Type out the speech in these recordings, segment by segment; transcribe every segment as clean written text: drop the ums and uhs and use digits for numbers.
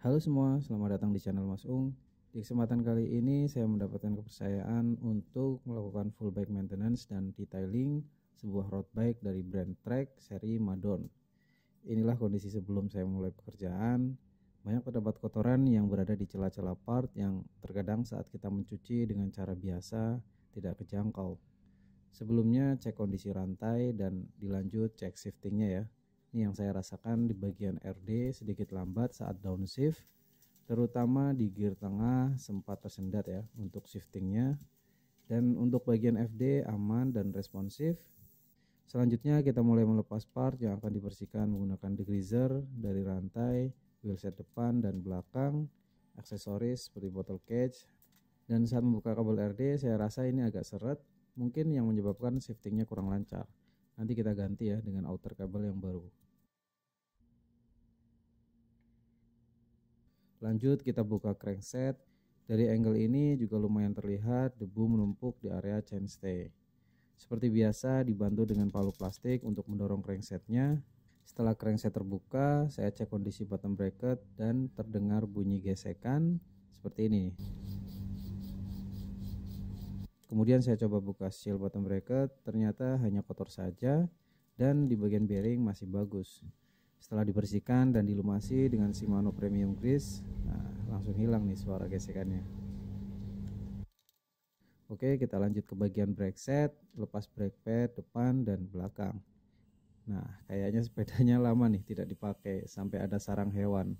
Halo semua, selamat datang di channel Mas Ung. Di kesempatan kali ini saya mendapatkan kepercayaan untuk melakukan full bike maintenance dan detailing sebuah road bike dari brand Trek seri Madon. Inilah kondisi sebelum saya mulai pekerjaan. Banyak terdapat kotoran yang berada di celah-celah part yang terkadang saat kita mencuci dengan cara biasa tidak kejangkau. Sebelumnya cek kondisi rantai dan dilanjut cek shiftingnya ya. Ini yang saya rasakan di bagian RD sedikit lambat saat downshift, terutama di gear tengah sempat tersendat ya untuk shiftingnya. Dan untuk bagian FD aman dan responsif. Selanjutnya kita mulai melepas part yang akan dibersihkan menggunakan degreaser dari rantai, wheelset depan dan belakang, aksesoris seperti bottle cage. Dan saat membuka kabel RD saya rasa ini agak seret, mungkin yang menyebabkan shiftingnya kurang lancar. Nanti kita ganti ya dengan outer kabel yang baru. Lanjut kita buka crankset. Dari angle ini juga lumayan terlihat debu menumpuk di area chainstay. Seperti biasa dibantu dengan palu plastik untuk mendorong cranksetnya. Setelah crankset terbuka, saya cek kondisi bottom bracket dan terdengar bunyi gesekan seperti ini. Kemudian saya coba buka seal bottom bracket, ternyata hanya kotor saja dan di bagian bearing masih bagus. Setelah dibersihkan dan dilumasi dengan Shimano Premium Grease, langsung hilang nih suara gesekannya. Oke, kita lanjut ke bagian brake set, lepas brake pad depan dan belakang. Nah, kayaknya sepedanya lama nih tidak dipakai sampai ada sarang hewan.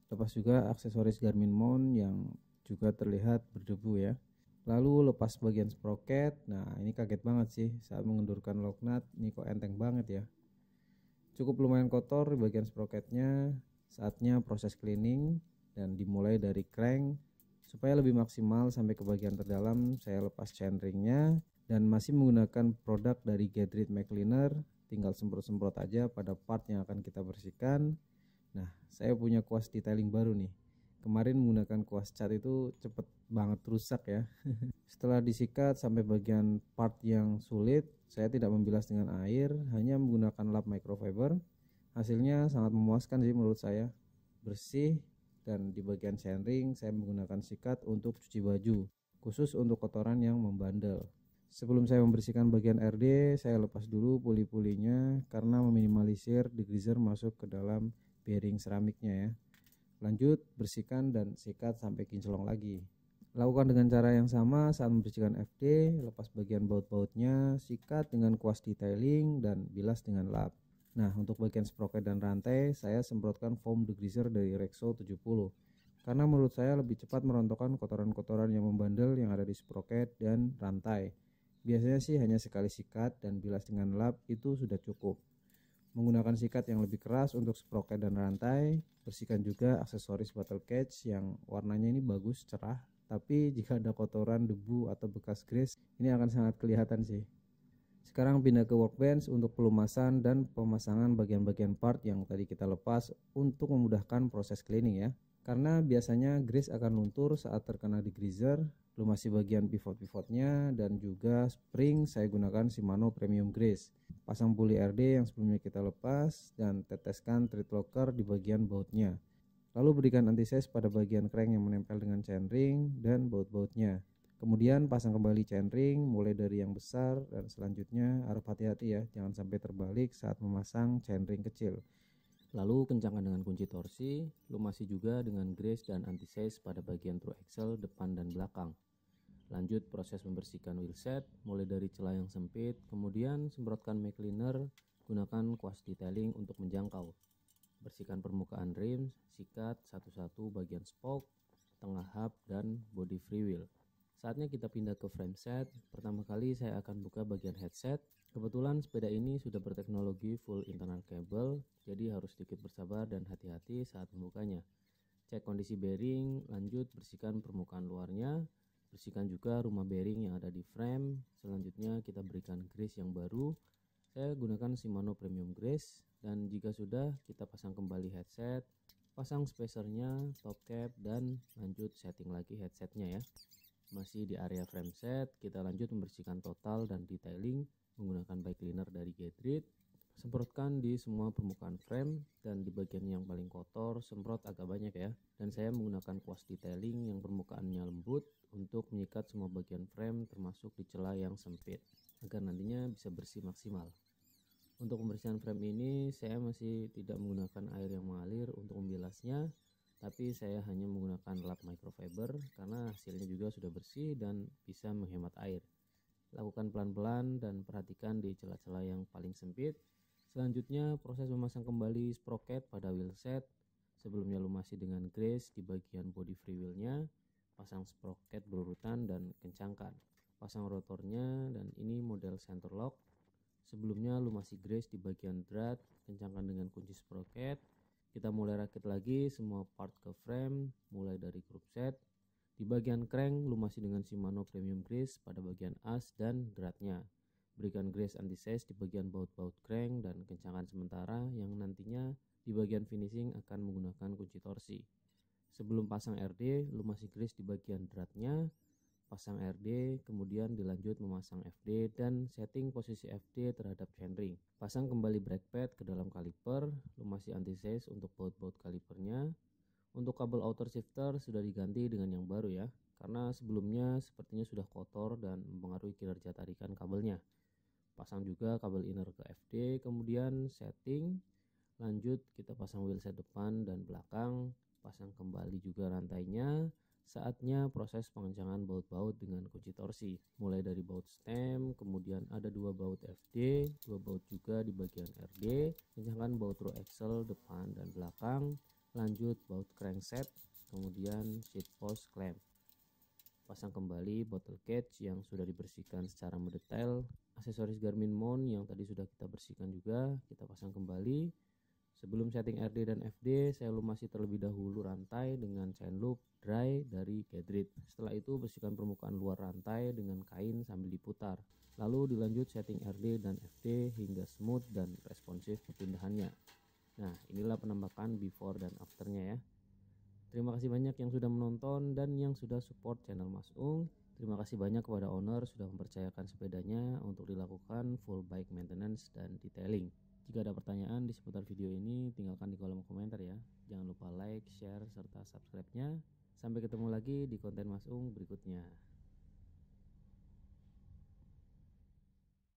Lepas juga aksesoris Garmin mount yang juga terlihat berdebu ya. Lalu lepas bagian sprocket. Nah, ini kaget banget sih saat mengendurkan lock nut. Ini kok enteng banget ya. Cukup lumayan kotor di bagian sprocketnya. Saatnya proses cleaning dan dimulai dari crank. Supaya lebih maksimal sampai ke bagian terdalam, saya lepas chainringnya dan masih menggunakan produk dari Gedrit McCleaner. Tinggal semprot-semprot aja pada part yang akan kita bersihkan. Nah, saya punya kuas detailing baru nih. Kemarin menggunakan kuas cat itu cepet banget rusak ya. Setelah disikat sampai bagian part yang sulit, saya tidak membilas dengan air, hanya menggunakan lap microfiber. Hasilnya sangat memuaskan sih menurut saya. Bersih, dan di bagian chainring saya menggunakan sikat untuk cuci baju, khusus untuk kotoran yang membandel. Sebelum saya membersihkan bagian RD, saya lepas dulu puli-pulinya karena meminimalisir degreaser masuk ke dalam bearing seramiknya ya. Lanjut bersihkan dan sikat sampai kinclong lagi. Lakukan dengan cara yang sama saat membersihkan FD, lepas bagian baut-bautnya, sikat dengan kuas detailing dan bilas dengan lap. Nah, untuk bagian sprocket dan rantai, saya semprotkan foam degreaser dari Rexo 70. Karena menurut saya lebih cepat merontokkan kotoran-kotoran yang membandel yang ada di sprocket dan rantai. Biasanya sih hanya sekali sikat dan bilas dengan lap itu sudah cukup. Menggunakan sikat yang lebih keras untuk sprocket dan rantai. Bersihkan juga aksesoris bottle cage yang warnanya ini bagus, cerah. Tapi jika ada kotoran, debu, atau bekas grease, ini akan sangat kelihatan sih. Sekarang pindah ke workbench untuk pelumasan dan pemasangan bagian-bagian part yang tadi kita lepas untuk memudahkan proses cleaning ya. Karena biasanya grease akan luntur saat terkena degreaser. Lumasi bagian pivot-pivotnya dan juga spring saya gunakan Shimano Premium Grease. Pasang puli RD yang sebelumnya kita lepas dan teteskan thread locker di bagian bautnya. Lalu berikan anti-seize pada bagian crank yang menempel dengan chainring dan baut-bautnya. Kemudian pasang kembali chainring mulai dari yang besar dan selanjutnya harap hati-hati ya, jangan sampai terbalik saat memasang chainring kecil. Lalu kencangkan dengan kunci torsi, lumasi juga dengan grease dan anti-seize pada bagian through axle depan dan belakang. Lanjut proses membersihkan wheelset mulai dari celah yang sempit, kemudian semprotkan McCleaner, gunakan kuas detailing untuk menjangkau. Bersihkan permukaan rim, sikat satu-satu bagian spoke, tengah hub dan body freewheel. Saatnya kita pindah ke frame set. Pertama kali saya akan buka bagian headset. Kebetulan sepeda ini sudah berteknologi full internal cable, jadi harus sedikit bersabar dan hati-hati saat membukanya. Cek kondisi bearing, lanjut bersihkan permukaan luarnya. Bersihkan juga rumah bearing yang ada di frame. Selanjutnya kita berikan grease yang baru. Saya gunakan Shimano Premium Grease. Dan jika sudah, kita pasang kembali headset, pasang spacernya, top cap, dan lanjut setting lagi headsetnya ya. Masih di area frame set, kita lanjut membersihkan total dan detailing menggunakan bike cleaner dari Gedrit. Semprotkan di semua permukaan frame, dan di bagian yang paling kotor semprot agak banyak ya. Dan saya menggunakan kuas detailing yang permukaannya lembut untuk menyikat semua bagian frame termasuk di celah yang sempit agar nantinya bisa bersih maksimal. Untuk pembersihan frame ini saya masih tidak menggunakan air yang mengalir untuk membilasnya, tapi saya hanya menggunakan lap microfiber karena hasilnya juga sudah bersih dan bisa menghemat air. Lakukan pelan-pelan dan perhatikan di celah-celah yang paling sempit. Selanjutnya proses memasang kembali sprocket pada wheelset. Sebelumnya lumasi dengan grease di bagian body freewheelnya, pasang sprocket berurutan dan kencangkan. Pasang rotornya, dan ini model center lock. Sebelumnya lumasi grease di bagian drat, kencangkan dengan kunci sprocket. Kita mulai rakit lagi semua part ke frame, mulai dari group set. Di bagian crank, lumasi dengan Shimano Premium Grease pada bagian as dan dratnya. Berikan grease anti-seize di bagian baut-baut crank dan kencangkan sementara yang nantinya di bagian finishing akan menggunakan kunci torsi. Sebelum pasang RD, lumasi grease di bagian dratnya, pasang RD, kemudian dilanjut memasang FD dan setting posisi FD terhadap chainring. Pasang kembali brake pad ke dalam kaliper, lumasi anti-seize untuk baut-baut kalipernya. Untuk kabel outer shifter sudah diganti dengan yang baru ya, karena sebelumnya sepertinya sudah kotor dan mempengaruhi kinerja tarikan kabelnya. Pasang juga kabel inner ke FD, kemudian setting, lanjut kita pasang wheelset depan dan belakang, pasang kembali juga rantainya. Saatnya proses pengencangan baut-baut dengan kunci torsi, mulai dari baut stem, kemudian ada 2 baut FD, 2 baut juga di bagian RD, kencangkan baut row axle depan dan belakang, lanjut baut crankset, kemudian seat post clamp. Pasang kembali bottle cage yang sudah dibersihkan secara mendetail. Aksesoris Garmin mount yang tadi sudah kita bersihkan juga kita pasang kembali. Sebelum setting RD dan FD, saya lumasi terlebih dahulu rantai dengan chain loop dry dari Gedrit. Setelah itu bersihkan permukaan luar rantai dengan kain sambil diputar. Lalu dilanjut setting RD dan FD hingga smooth dan responsif perpindahannya. Nah, inilah penampakan before dan afternya ya. Terima kasih banyak yang sudah menonton dan yang sudah support channel Mas Ung. Terima kasih banyak kepada owner sudah mempercayakan sepedanya untuk dilakukan full bike maintenance dan detailing. Jika ada pertanyaan di seputar video ini, tinggalkan di kolom komentar ya. Jangan lupa like, share, serta subscribe-nya. Sampai ketemu lagi di konten Mas Ung berikutnya.